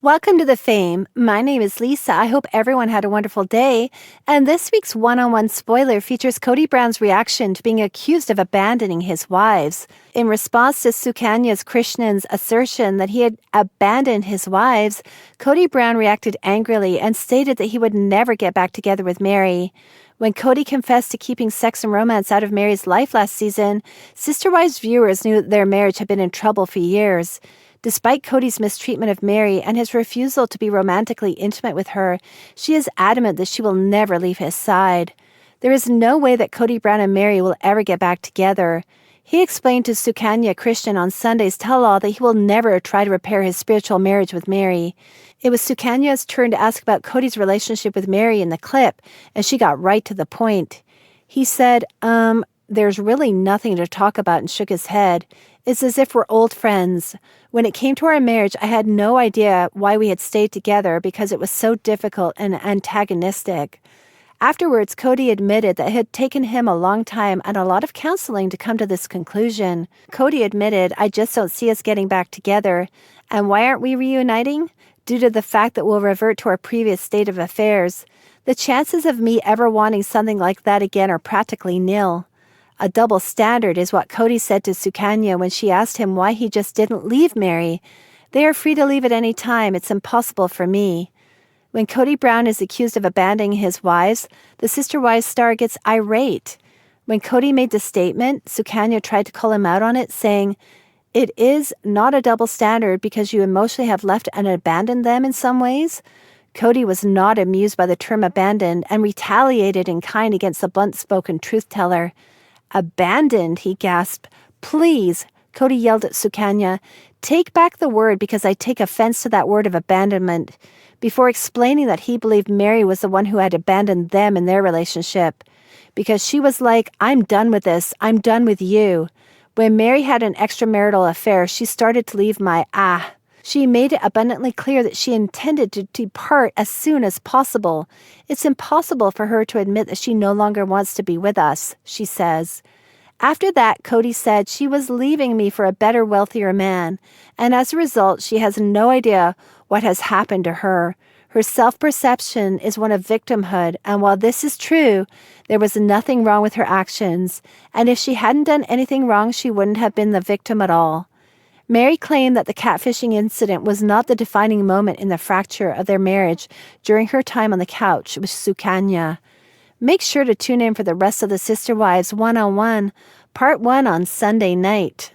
Welcome to The Fame. My name is Lisa. I hope everyone had a wonderful day. And this week's one-on-one spoiler features Kody Brown's reaction to being accused of abandoning his wives. In response to Sukanya's Krishnan's assertion that he had abandoned his wives, Kody Brown reacted angrily and stated that he would never get back together with Mary. When Kody confessed to keeping sex and romance out of Mary's life last season, Sister Wives viewers knew that their marriage had been in trouble for years. Despite Kody's mistreatment of Mary and his refusal to be romantically intimate with her, she is adamant that she will never leave his side. There is no way that Kody Brown and Mary will ever get back together. He explained to Sukanya Christian on Sunday's tell-all that he will never try to repair his spiritual marriage with Mary. It was Sukanya's turn to ask about Kody's relationship with Mary in the clip, and she got right to the point. He said, there's really nothing to talk about, and shook his head. It's as if we're old friends. When it came to our marriage, I had no idea why we had stayed together because it was so difficult and antagonistic. Afterwards, Kody admitted that it had taken him a long time and a lot of counseling to come to this conclusion. Kody admitted, I just don't see us getting back together. And why aren't we reuniting? Due to the fact that we'll revert to our previous state of affairs. The chances of me ever wanting something like that again are practically nil. A double standard is what Kody said to Sukanya when she asked him why he just didn't leave Mary. They are free to leave at any time. It's impossible for me. When Kody Brown is accused of abandoning his wives, the Sister Wives star gets irate. When Kody made the statement, Sukanya tried to call him out on it, saying, it is not a double standard because you emotionally have left and abandoned them in some ways. Kody was not amused by the term abandoned and retaliated in kind against the blunt-spoken truth-teller. Abandoned, he gasped. Please, Kody yelled at Sukanya, take back the word because I take offense to that word of abandonment, before explaining that he believed Mary was the one who had abandoned them in their relationship. Because she was like, I'm done with this, I'm done with you. When Mary had an extramarital affair, she started to leave She made it abundantly clear that she intended to depart as soon as possible. It's impossible for her to admit that she no longer wants to be with us, she says. After that, Kody said she was leaving me for a better, wealthier man, and as a result, she has no idea what has happened to her. Her self-perception is one of victimhood, and while this is true, there was nothing wrong with her actions, and if she hadn't done anything wrong, she wouldn't have been the victim at all. Mary claimed that the catfishing incident was not the defining moment in the fracture of their marriage during her time on the couch with Sukanya. Make sure to tune in for the rest of the Sister Wives one-on-one, Part 1 on Sunday night.